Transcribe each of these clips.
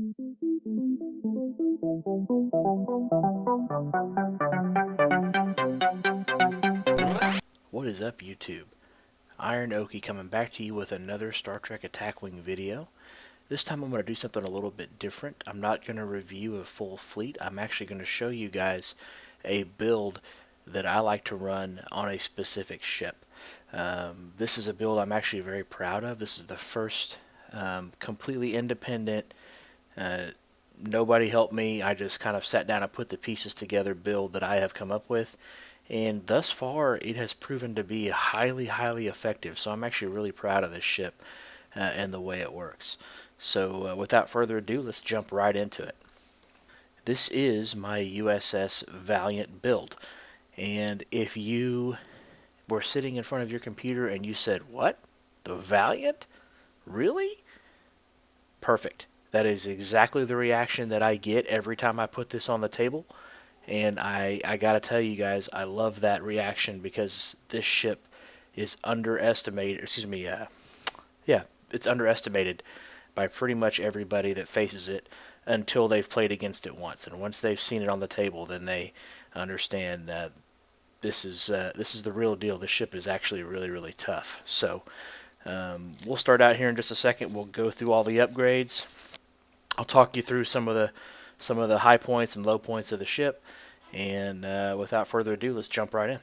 What is up, YouTube? Iron Okie coming back to you with another Star Trek Attack Wing video. This time I'm going to do something a little bit different. I'm not going to review a full fleet. I'm actually going to show you guys a build that I like to run on a specific ship. This is a build I'm actually very proud of. This is the first completely independent, nobody helped me. I just kind of sat down and put the pieces together build that I have come up with. And thus far, it has proven to be highly, highly effective. So I'm actually really proud of this ship and the way it works. So without further ado, let's jump right into it. This is my U.S.S. Valiant build. And if you were sitting in front of your computer and you said, "What? The Valiant? Really?" Perfect. That is exactly the reaction that I get every time I put this on the table. And I gotta tell you guys, I love that reaction because this ship is underestimated. Excuse me, yeah, it's underestimated by pretty much everybody that faces it until they've played against it once. And once they've seen it on the table, then they understand that this is the real deal. This ship is actually really, really tough. So we'll start out here in just a second. We'll go through all the upgrades. I'll talk you through some of the high points and low points of the ship. And without further ado, let's jump right in.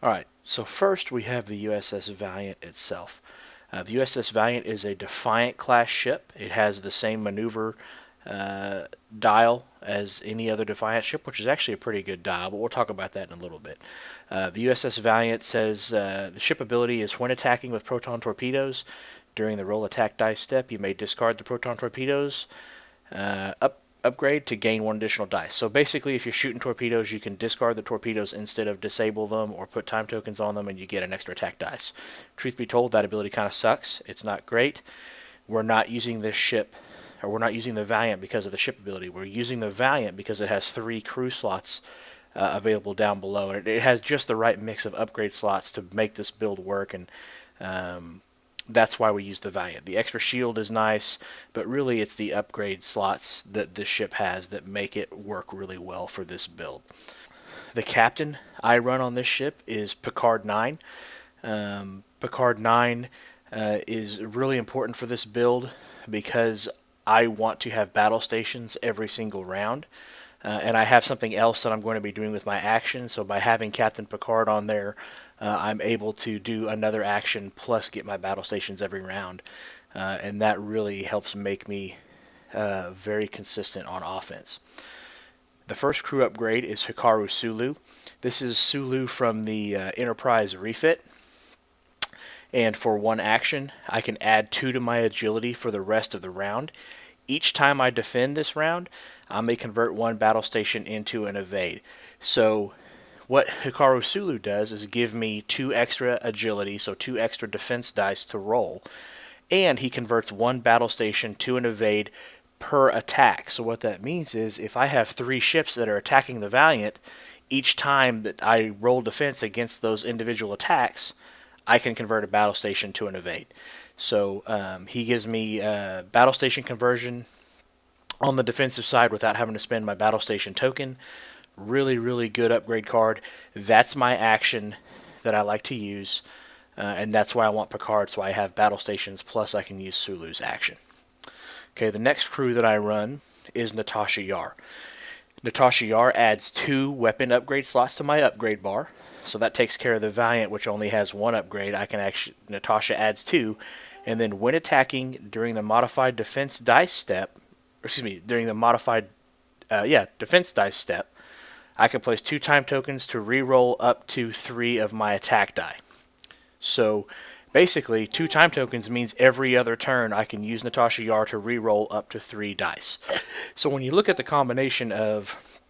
Alright, so first we have the U.S.S. Valiant itself. The U.S.S. Valiant is a Defiant class ship. It has the same maneuver dial as any other Defiant ship, which is actually a pretty good dial, but we'll talk about that in a little bit. The U.S.S. Valiant says the ship ability is when attacking with proton torpedoes. During the roll attack dice step, you may discard the proton torpedoes upgrade to gain one additional dice. So basically, if you're shooting torpedoes, you can discard the torpedoes instead of disable them or put time tokens on them, and you get an extra attack dice. Truth be told, that ability kind of sucks. It's not great. We're not using this ship, or we're not using the Valiant because of the ship ability. We're using the Valiant because it has 3 crew slots available down below. It has just the right mix of upgrade slots to make this build work, and that's why we use the Valiant. The extra shield is nice, but really it's the upgrade slots that this ship has that make it work really well for this build. The captain I run on this ship is Picard 9. Picard 9 is really important for this build because I want to have battle stations every single round. And I have something else that I'm going to be doing with my action, so by having Captain Picard on there, I'm able to do another action plus get my battle stations every round. And that really helps make me very consistent on offense. The first crew upgrade is Hikaru Sulu. This is Sulu from the Enterprise refit. And for one action, I can add 2 to my agility for the rest of the round. Each time I defend this round, I may convert 1 battle station into an evade. So what Hikaru Sulu does is give me 2 extra agility, so 2 extra defense dice to roll, and he converts 1 battle station to an evade per attack. So what that means is if I have 3 ships that are attacking the Valiant, each time that I roll defense against those individual attacks, I can convert a battle station to an evade. So he gives me battle station conversion on the defensive side without having to spend my battle station token. Really, really good upgrade card. That's my action that I like to use, and that's why I want Picard, so I have battle stations, plus I can use Sulu's action. Okay, the next crew that I run is Natasha Yar. Natasha Yar adds 2 weapon upgrade slots to my upgrade bar, so that takes care of the Valiant, which only has 1 upgrade. Natasha adds 2, and then when attacking during the modified defense dice step, during the modified defense dice step, I can place 2 time tokens to re-roll up to 3 of my attack die. So basically, 2 time tokens means every other turn I can use Natasha Yar to re-roll up to 3 dice. So when you look at the combination of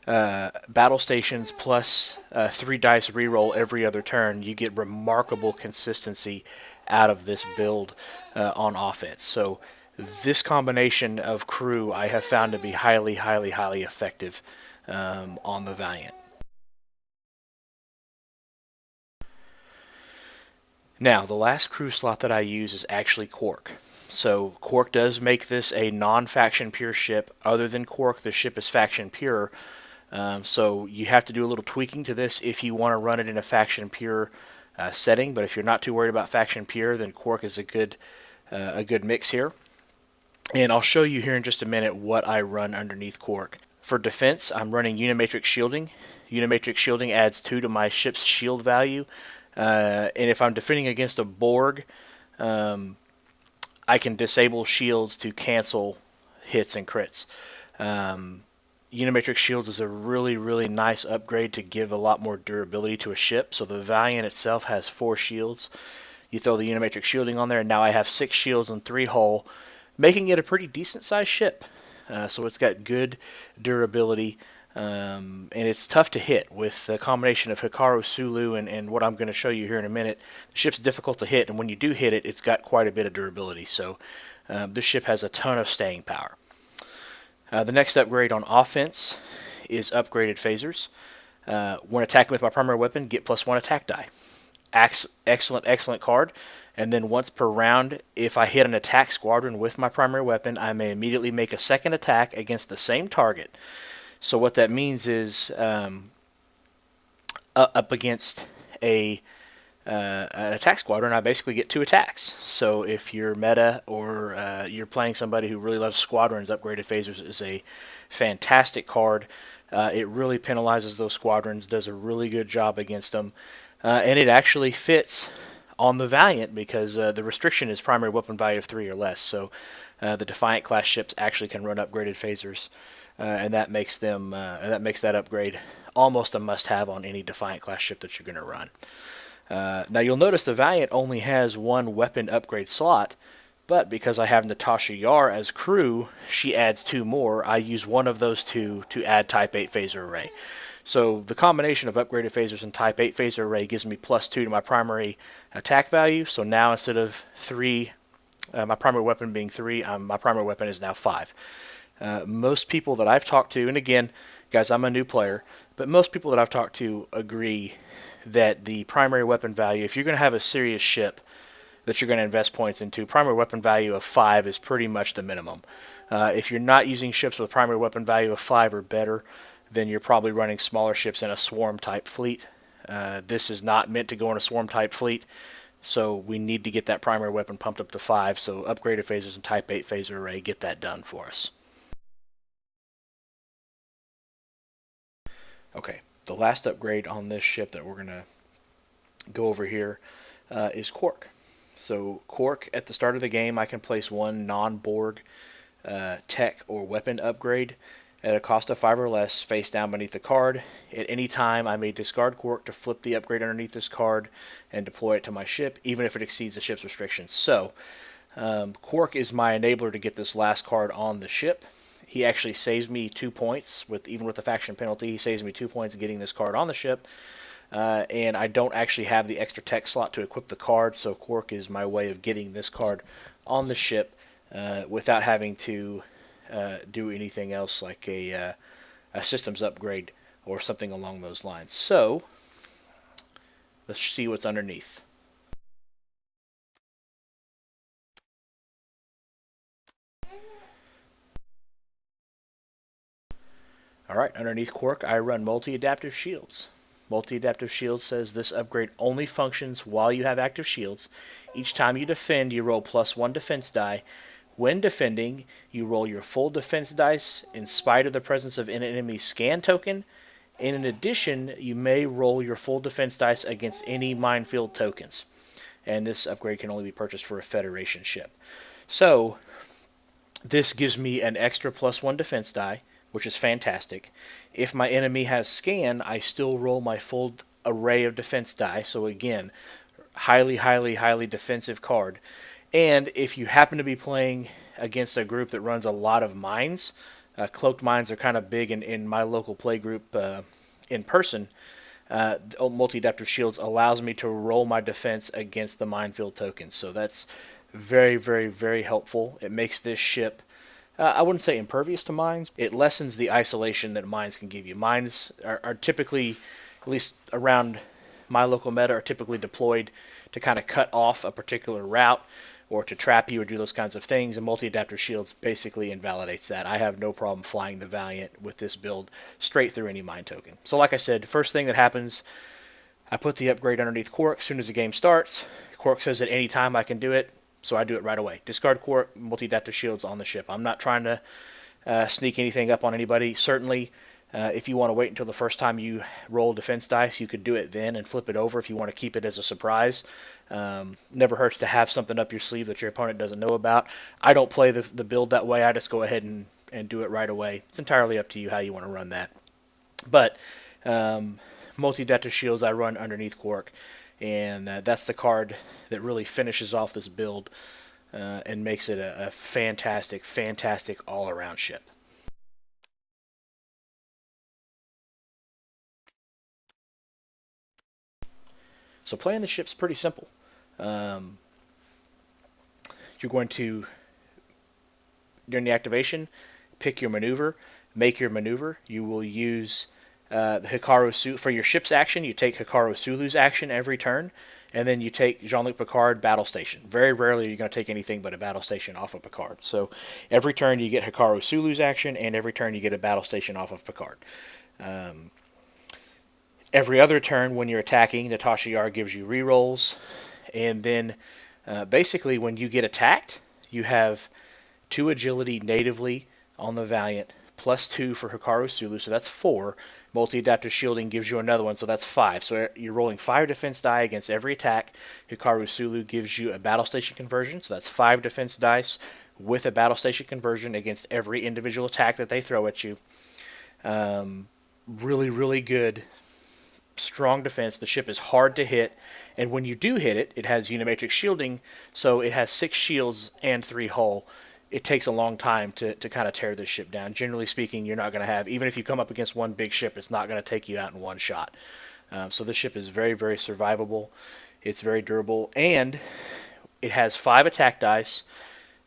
battle stations plus 3 dice re-roll every other turn, you get remarkable consistency out of this build on offense. So this combination of crew I have found to be highly, highly, highly effective on the Valiant. Now, the last crew slot that I use is actually Quark. So Quark does make this a non-faction pure ship. Other than Quark, the ship is faction pure. So you have to do a little tweaking to this if you want to run it in a faction pure setting. But if you're not too worried about faction pure, then Quark is a good mix here. And I'll show you here in just a minute what I run underneath Quark. For defense, I'm running Unimatrix shielding. Unimatrix shielding adds 2 to my ship's shield value. And if I'm defending against a Borg, I can disable shields to cancel hits and crits. Unimatrix shields is a really, really nice upgrade to give a lot more durability to a ship. So the Valiant itself has 4 shields. You throw the Unimatrix shielding on there, and now I have 6 shields and 3 hull, making it a pretty decent sized ship. So it's got good durability, and it's tough to hit with the combination of Hikaru, Sulu, and what I'm going to show you here in a minute. The ship's difficult to hit, and when you do hit it, it's got quite a bit of durability. So this ship has a ton of staying power. The next upgrade on offense is upgraded phasers. When attacking with my primary weapon, get +1 attack die. Excellent card. And then once per round, if I hit an attack squadron with my primary weapon, I may immediately make a second attack against the same target. So what that means is up against an attack squadron, I basically get 2 attacks. So if you're meta or you're playing somebody who really loves squadrons, upgraded phasers is a fantastic card. It really penalizes those squadrons, does a really good job against them, and it actually fits on the Valiant because the restriction is primary weapon value of 3 or less. So the Defiant class ships actually can run upgraded phasers, and that makes that upgrade almost a must-have on any Defiant class ship that you're going to run. Now you'll notice the Valiant only has 1 weapon upgrade slot, but because I have Natasha Yar as crew, she adds 2 more. I use one of those 2 to add Type 8 phaser array. So the combination of upgraded phasers and Type 8 phaser array gives me +2 to my primary attack value. So now instead of 3, my primary weapon being 3, my primary weapon is now 5. Most people that I've talked to, and again, guys, I'm a new player, but most people that I've talked to agree that the primary weapon value, if you're going to have a serious ship that you're going to invest points into, primary weapon value of 5 is pretty much the minimum. If you're not using ships with primary weapon value of 5 or better, then you're probably running smaller ships in a swarm type fleet. This is not meant to go in a swarm type fleet, so we need to get that primary weapon pumped up to 5. So upgraded phasers and Type 8 phaser array get that done for us. Okay, the last upgrade on this ship that we're going to go over here is Quark. So Quark, at the start of the game, I can place 1 non-Borg tech or weapon upgrade at a cost of 5 or less face down beneath the card. At any time, I may discard Quark to flip the upgrade underneath this card and deploy it to my ship, even if it exceeds the ship's restrictions. So Quark is my enabler to get this last card on the ship. He actually saves me 2 points, even with the faction penalty. He saves me 2 points getting this card on the ship. And I don't actually have the extra tech slot to equip the card, so Quark is my way of getting this card on the ship without having to do anything else like a systems upgrade or something along those lines. So let's see what's underneath. Alright, underneath Quark I run multi-adaptive shields. Multi-adaptive shields says this upgrade only functions while you have active shields. Each time you defend, you roll +1 defense die. When defending, you roll your full defense dice in spite of the presence of an enemy scan token. And in addition, you may roll your full defense dice against any minefield tokens. And this upgrade can only be purchased for a Federation ship. So, this gives me an extra +1 defense die, which is fantastic. If my enemy has scan, I still roll my full array of defense die. So again, highly defensive card. And if you happen to be playing against a group that runs a lot of mines, cloaked mines are kind of big in my local play group in person. Multi-adaptive shields allows me to roll my defense against the minefield tokens. So that's very helpful. It makes this ship, I wouldn't say impervious to mines. It lessens the isolation that mines can give you. Mines are typically, at least around my local meta, are typically deployed to kind of cut off a particular route, or to trap you or do those kinds of things, and multi-adapter shields basically invalidates that. I have no problem flying the Valiant with this build straight through any mind token. So like I said, first thing that happens, I put the upgrade underneath Quark as soon as the game starts. Quark says at any time I can do it, so I do it right away. Discard Quark, multi-adapter shields on the ship. I'm not trying to sneak anything up on anybody. Certainly, if you want to wait until the first time you roll defense dice, you could do it then and flip it over if you want to keep it as a surprise. Never hurts to have something up your sleeve that your opponent doesn't know about. I don't play the build that way. I just go ahead and do it right away. It's entirely up to you how you want to run that. But multi-adapter shields I run underneath Quark, and that's the card that really finishes off this build and makes it a fantastic, fantastic all-around ship. So playing the ship's pretty simple. You're going to, during the activation, pick your maneuver, make your maneuver. You will use the Hikaru Sulu. For your ship's action, you take Hikaru Sulu's action every turn, and then you take Jean-Luc Picard battle station. Very rarely are you going to take anything but a battle station off of Picard. So every turn you get Hikaru Sulu's action, and every turn you get a battle station off of Picard. Every other turn when you're attacking, Natasha Yar gives you rerolls, and then basically when you get attacked, you have 2 agility natively on the Valiant, plus 2 for Hikaru Sulu, so that's 4. Multi-adapter shielding gives you another one, so that's 5. So you're rolling 5 defense die against every attack. Hikaru Sulu gives you a battle station conversion, so that's 5 defense dice with a battle station conversion against every individual attack that they throw at you. Really, really good, strong defense. The ship is hard to hit, and when you do hit it, it has Unimatrix shielding, so it has 6 shields and 3 hull. It takes a long time to kind of tear this ship down. Generally speaking, you're not going to have, even if you come up against one big ship, it's not going to take you out in one shot. So this ship is very, very survivable. It's very durable, and it has 5 attack dice,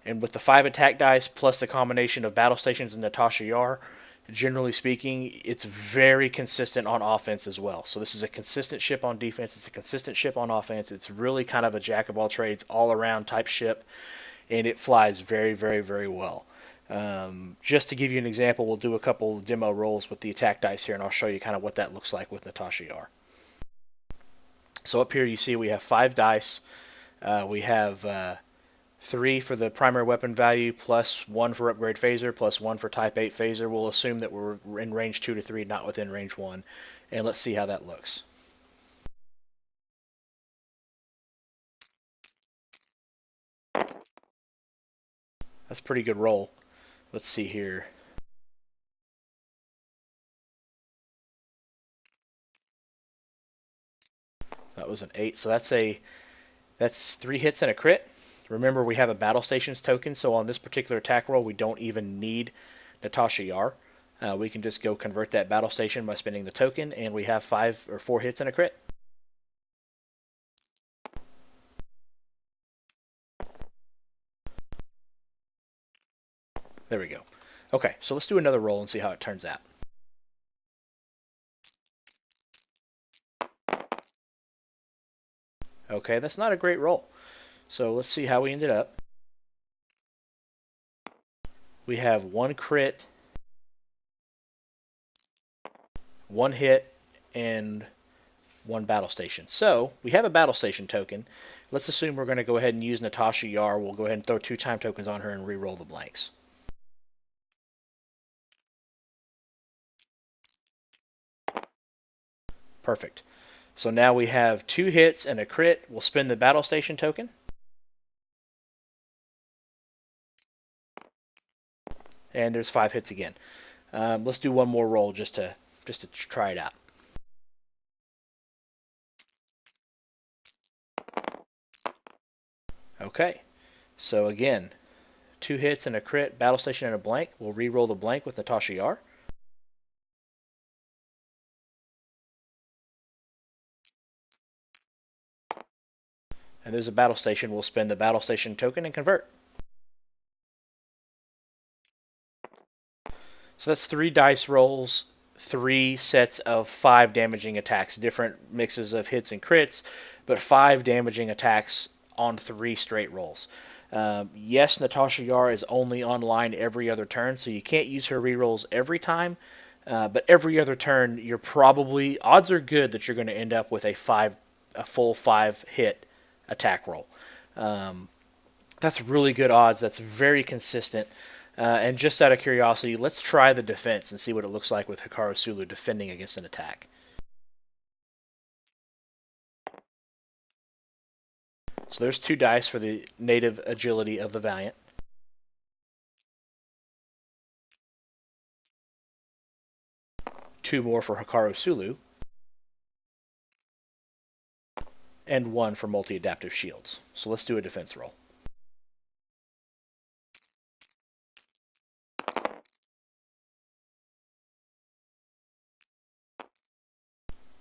and with the 5 attack dice plus the combination of battle stations and Natasha Yar, generally speaking, it's very consistent on offense as well. So this is a consistent ship on defense. It's a consistent ship on offense. It's really kind of a jack-of-all-trades, all-around type ship, and it flies very, very, very well. Just to give you an example, we'll do a couple demo rolls with the attack dice here, and I'll show you kind of what that looks like with Natasha Yar. So up here you see we have 5 dice. We have 3 for the primary weapon value, plus 1 for upgrade phaser, plus 1 for type 8 phaser. We'll assume that we're in range 2 to 3, not within range 1. And let's see how that looks. That's a pretty good roll. Let's see here. That was an 8, so that's 3 hits and a crit. Remember, we have a battle stations token, so on this particular attack roll, we don't even need Natasha Yar. We can just go convert that battle station by spending the token, and we have 5 or 4 hits and a crit. There we go. Okay, so let's do another roll and see how it turns out. Okay, that's not a great roll. So let's see how we ended up. We have 1 crit, 1 hit, and 1 battle station. So we have a battle station token. Let's assume we're going to go ahead and use Natasha Yar. We'll go ahead and throw 2 time tokens on her and re-roll the blanks. Perfect. So now we have 2 hits and a crit. We'll spend the battle station token. And there's 5 hits again. Let's do one more roll just to try it out. Okay, so again, 2 hits and a crit, battle station and a blank. We'll re-roll the blank with Natasha Yar. And there's a battle station. We'll spend the battle station token and convert. So that's 3 dice rolls, 3 sets of 5 damaging attacks, different mixes of hits and crits, but 5 damaging attacks on 3 straight rolls. Yes, Natasha Yar is only online every other turn, so you can't use her rerolls every time. But every other turn, you're probably odds are good that you're going to end up with a full 5 hit attack roll. Um, that's really good odds. That's very consistent. And just out of curiosity, let's try the defense and see what it looks like with Hikaru Sulu defending against an attack. So there's 2 dice for the native agility of the Valiant. Two more for Hikaru Sulu. And 1 for multi-adaptive shields. So let's do a defense roll.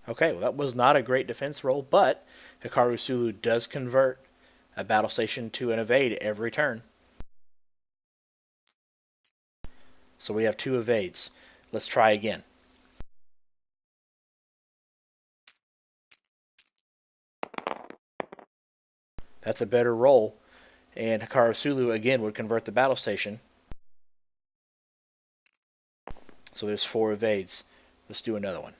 Okay, well that was not a great defense roll, but Hikaru Sulu does convert a battle station to an evade every turn. So we have 2 evades. Let's try again. That's a better roll, and Hikaru Sulu again would convert the battle station. So there's 4 evades. Let's do another one.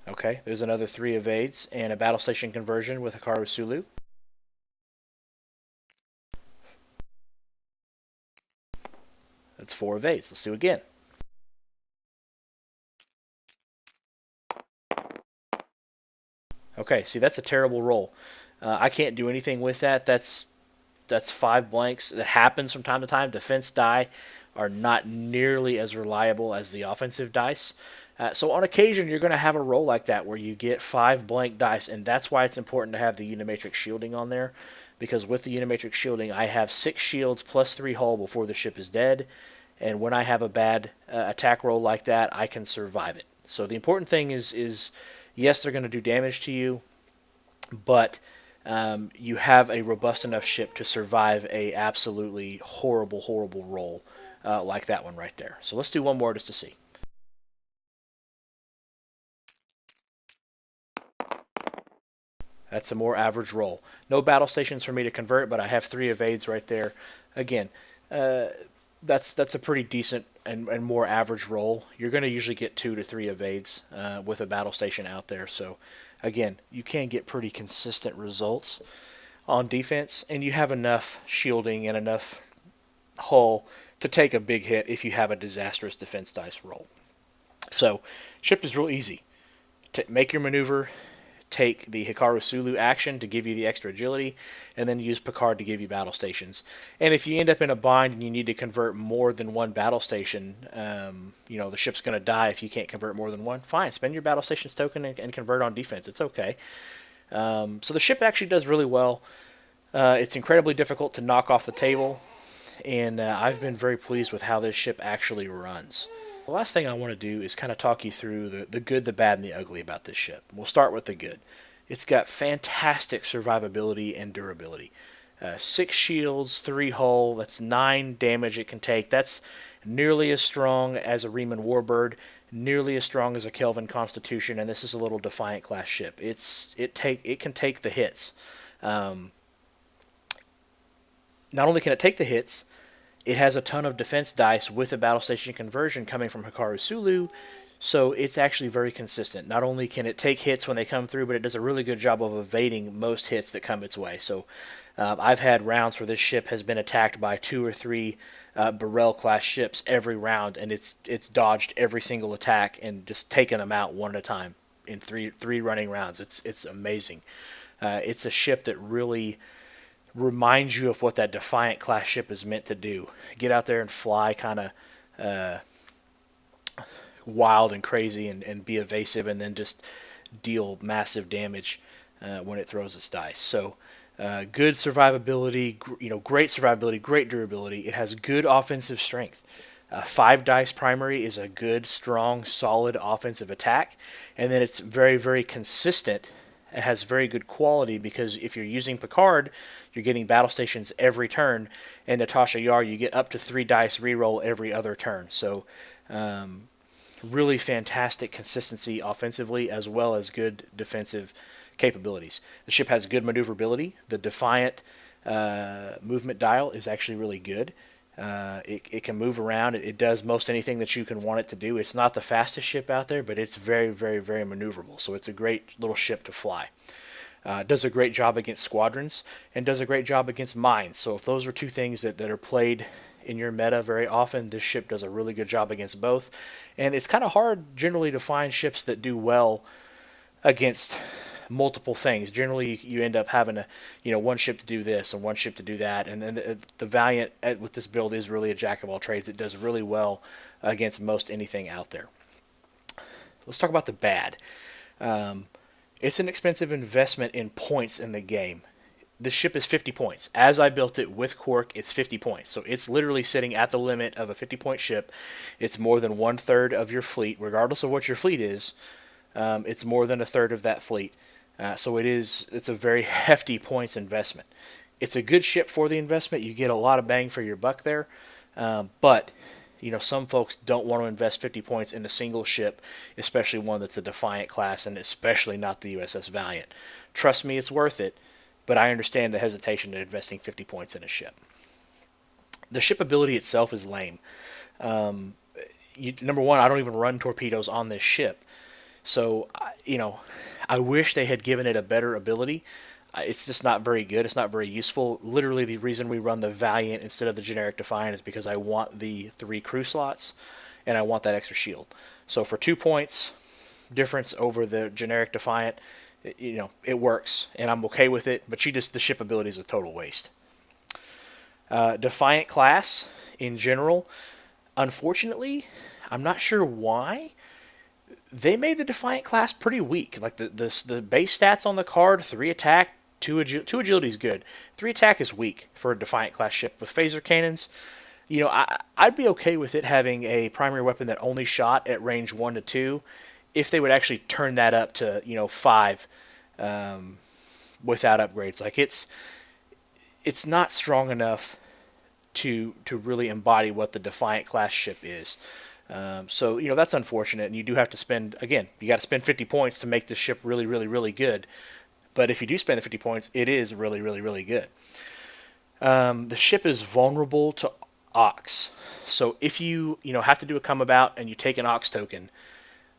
Okay, there's another 3 evades and a battle station conversion with Hikaru Sulu. That's 4 evades. Let's do again. Okay, see that's a terrible roll. I can't do anything with that. That's 5 blanks. That happens from time to time. Defense die are not nearly as reliable as the offensive dice. So on occasion, you're going to have a roll like that where you get 5 blank dice, and that's why it's important to have the Unimatrix shielding on there. Because with the Unimatrix shielding, I have 6 shields plus 3 hull before the ship is dead. And when I have a bad attack roll like that, I can survive it. So the important thing is yes, they're going to do damage to you, but you have a robust enough ship to survive a absolutely horrible, horrible roll like that one right there. So let's do one more just to see. That's a more average roll. No battle stations for me to convert, but I have 3 evades right there. Again, that's a pretty decent and more average roll. You're going to usually get 2 to 3 evades with a battle station out there. So again, you can get pretty consistent results on defense, and you have enough shielding and enough hull to take a big hit if you have a disastrous defense dice roll. So ship is real easy. Make your maneuver, take the Hikaru Sulu action to give you the extra agility, and then use Picard to give you battle stations. And if you end up in a bind and you need to convert more than 1 battle station, the ship's going to die if you can't convert more than 1. Fine, spend your battle stations token and convert on defense. It's okay. So the ship actually does really well. It's incredibly difficult to knock off the table, and I've been very pleased with how this ship actually runs. The last thing I want to do is kind of talk you through the good, the bad, and the ugly about this ship. We'll start with the good. It's got fantastic survivability and durability. 6 shields, 3 hull, that's 9 damage it can take. That's nearly as strong as a Riemann Warbird, nearly as strong as a Kelvin Constitution, and this is a little Defiant class ship. It can take the hits. Not only can it take the hits, it has a ton of defense dice with a battle station conversion coming from Hikaru Sulu, so it's actually very consistent. Not only can it take hits when they come through, but it does a really good job of evading most hits that come its way. So I've had rounds where this ship has been attacked by 2 or 3 Burrell class ships every round, and it's dodged every single attack and just taken them out one at a time in three running rounds. It's amazing. It's a ship that really reminds you of what that Defiant class ship is meant to do. Get out there and fly kind of wild and crazy and be evasive, and then just deal massive damage when it throws its dice. So good survivability, great survivability, great durability. It has good offensive strength. 5 dice primary is a good, strong, solid offensive attack, and then it's very, very consistent. It has very good quality because if you're using Picard, you're getting battle stations every turn, and Natasha Yar, you get up to 3 dice reroll every other turn. So really fantastic consistency offensively as well as good defensive capabilities. The ship has good maneuverability. The Defiant movement dial is actually really good. It can move around. It does most anything that you can want it to do. It's not the fastest ship out there, but it's very, very, very maneuverable. So it's a great little ship to fly. Does a great job against squadrons and does a great job against mines. So if those are two things that are played in your meta very often, this ship does a really good job against both. And it's kind of hard generally to find ships that do well against multiple things. Generally, you end up having one ship to do this and one ship to do that. And then the Valiant with this build is really a jack of all trades. It does really well against most anything out there. Let's talk about the bad. It's an expensive investment in points in the game. The ship is 50 points. As I built it with Quark, it's 50 points. So it's literally sitting at the limit of a 50-point ship. It's more than 1/3 of your fleet, regardless of what your fleet is. It's more than 1/3 of that fleet. So it's a very hefty points investment. It's a good ship for the investment. You get a lot of bang for your buck there. But some folks don't want to invest 50 points in a single ship, especially one that's a Defiant class, and especially not the USS Valiant. Trust me, it's worth it, but I understand the hesitation in investing 50 points in a ship. The ship ability itself is lame. Number one, I don't even run torpedoes on this ship. So, I wish they had given it a better ability. It's just not very good. It's not very useful. Literally, the reason we run the Valiant instead of the generic Defiant is because I want the 3 crew slots, and I want that extra shield. So for 2 points difference over the generic Defiant, it works, and I'm okay with it. But the ship ability is a total waste. Defiant class in general, unfortunately, I'm not sure why. They made the Defiant class pretty weak. Like the base stats on the card, 3 attack, 2 agility is good. 3 attack is weak for a Defiant class ship. With phaser cannons, I'd be okay with it having a primary weapon that only shot at range 1 to 2, if they would actually turn that up to 5 without upgrades. Like it's not strong enough to really embody what the Defiant class ship is. So that's unfortunate, and you do have to spend, again, you got to spend 50 points to make this ship really, really, really good. But if you do spend the 50 points, it is really, really, really good. The ship is vulnerable to Ox. So if you have to do a come about and you take an Ox token,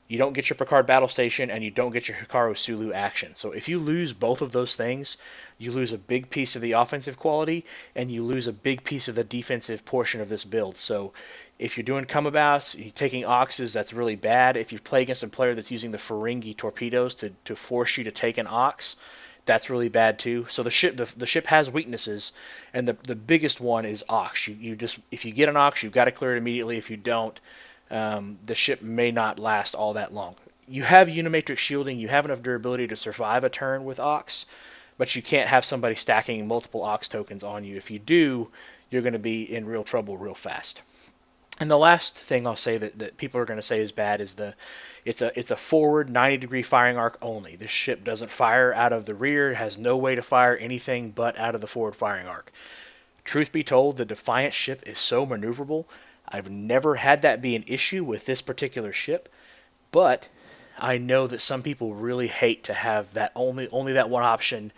you don't get your Picard battle station and you don't get your Hikaru Sulu action. So if you lose both of those things, you lose a big piece of the offensive quality and you lose a big piece of the defensive portion of this build. So if you're doing come abouts, you're taking Oxes, that's really bad. If you play against a player that's using the Ferengi torpedoes to force you to take an Ox, that's really bad too. So the ship has weaknesses, and the biggest one is Ox. If you get an Ox, you've got to clear it immediately. If you don't, the ship may not last all that long. You have Unimatrix shielding. You have enough durability to survive a turn with Ox, but you can't have somebody stacking multiple Ox tokens on you. If you do, you're going to be in real trouble real fast. And the last thing I'll say that people are going to say is bad is it's a forward 90-degree firing arc only. This ship doesn't fire out of the rear. It has no way to fire anything but out of the forward firing arc. Truth be told, the Defiant ship is so maneuverable. I've never had that be an issue with this particular ship, but I know that some people really hate to have that only that one option.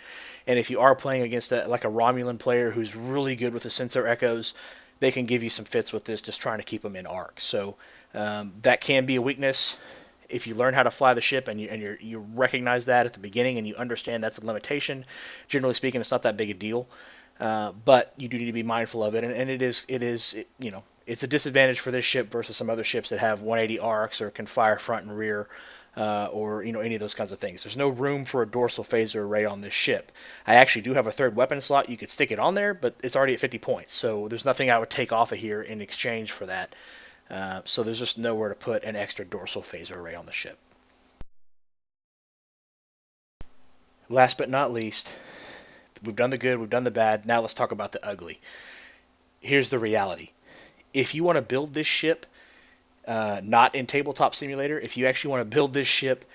And if you are playing against like a Romulan player who's really good with the sensor echoes, they can give you some fits with this, just trying to keep them in arc. So that can be a weakness. If you learn how to fly the ship and you recognize that at the beginning and you understand that's a limitation, generally speaking, it's not that big a deal. But you do need to be mindful of it, and it's a disadvantage for this ship versus some other ships that have 180 arcs or can fire front and rear, or any of those kinds of things. There's no room for a dorsal phaser array on this ship. I actually do have a 3rd weapon slot. You could stick it on there, but it's already at 50 points, so there's nothing I would take off of here in exchange for that. So there's just nowhere to put an extra dorsal phaser array on the ship. Last but not least, we've done the good, we've done the bad. Now let's talk about the ugly. Here's the reality. If you want to build this ship, not in Tabletop Simulator, if you actually want to build this ship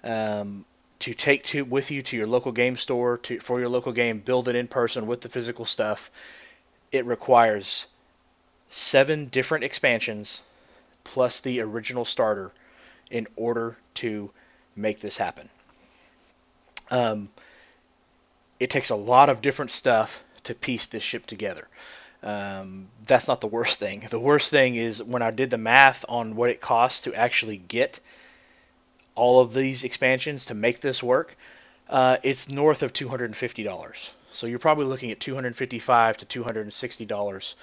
to take with you to your local game store for your local game, build it in person with the physical stuff, it requires 7 different expansions plus the original starter in order to make this happen. Um, it takes a lot of different stuff to piece this ship together. That's not the worst thing. The worst thing is when I did the math on what it costs to actually get all of these expansions to make this work. It's north of $250. So you're probably looking at $255 to $260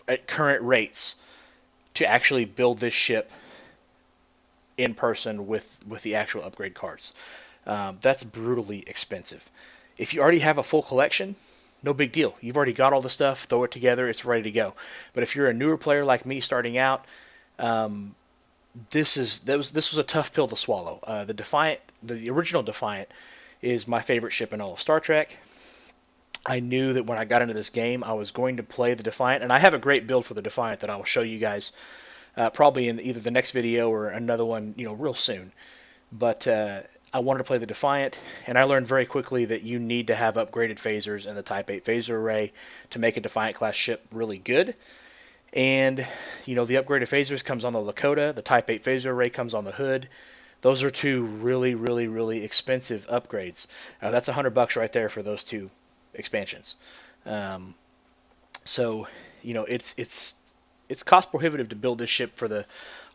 at current rates to actually build this ship in person with the actual upgrade cards. That's brutally expensive. If you already have a full collection, no big deal. You've already got all the stuff, throw it together, it's ready to go. But if you're a newer player like me starting out, um, this was a tough pill to swallow. The Defiant, the original Defiant, is my favorite ship in all of Star Trek. I knew that when I got into this game, I was going to play the Defiant, and I have a great build for the Defiant that I will show you guys probably in either the next video or another one, real soon. But I wanted to play the Defiant, and I learned very quickly that you need to have upgraded phasers and the Type 8 phaser array to make a Defiant class ship really good. And, the upgraded phasers comes on the Lakota, the Type 8 phaser array comes on the hood. Those are two really, really, really expensive upgrades. That's $100 right there for those two expansions. Um, so, it's cost prohibitive to build this ship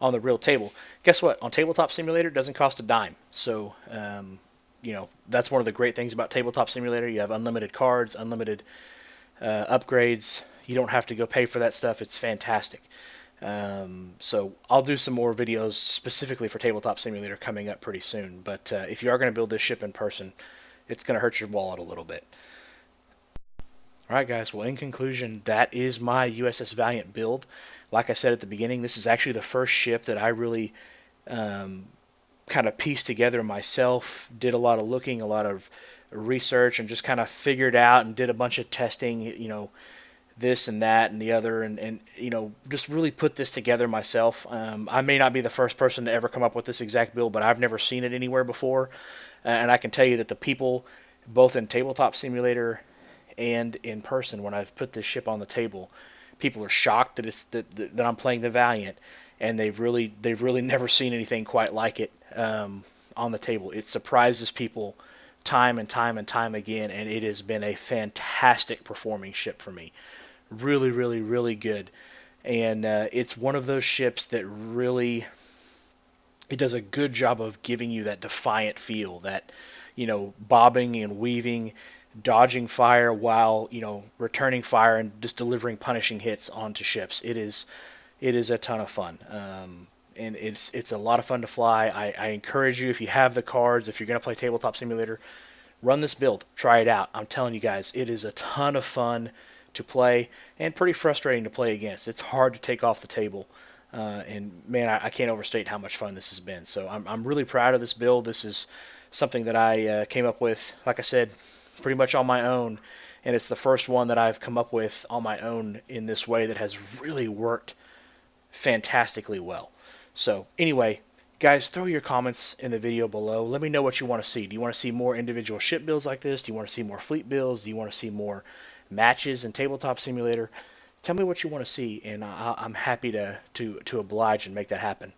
on the real table. Guess what? On Tabletop Simulator, it doesn't cost a dime. So, that's one of the great things about Tabletop Simulator. You have unlimited cards, unlimited upgrades. You don't have to go pay for that stuff. It's fantastic. So I'll do some more videos specifically for Tabletop Simulator coming up pretty soon. But if you are going to build this ship in person, it's going to hurt your wallet a little bit. Alright guys, well in conclusion, that is my USS Valiant build. Like I said at the beginning, this is actually the first ship that I really kind of pieced together myself, did a lot of looking, a lot of research, and just kind of figured out and did a bunch of testing, this and that and the other, and just really put this together myself. I may not be the first person to ever come up with this exact build, but I've never seen it anywhere before. And I can tell you that the people, both in Tabletop Simulator and in person, when I've put this ship on the table, people are shocked that I'm playing the Valiant, and they've really never seen anything quite like it on the table. It surprises people time and time and time again, and it has been a fantastic performing ship for me. Really, really, really good. And it's one of those ships that really, it does a good job of giving you that Defiant feel, that, bobbing and weaving, dodging fire while, returning fire and just delivering punishing hits onto ships. It is a ton of fun. And it's a lot of fun to fly. I encourage you, if you have the cards, if you're going to play Tabletop Simulator, run this build. Try it out. I'm telling you guys, it is a ton of fun to play and pretty frustrating to play against. It's hard to take off the table. And man, I can't overstate how much fun this has been. So I'm really proud of this build. This is something that I came up with, like I said, pretty much on my own. And it's the first one that I've come up with on my own in this way that has really worked fantastically well. So anyway, guys, throw your comments in the video below. Let me know what you want to see. Do you want to see more individual ship builds like this? Do you want to see more fleet builds? Do you want to see more matches in Tabletop Simulator? Tell me what you want to see, and I'm happy to oblige and make that happen.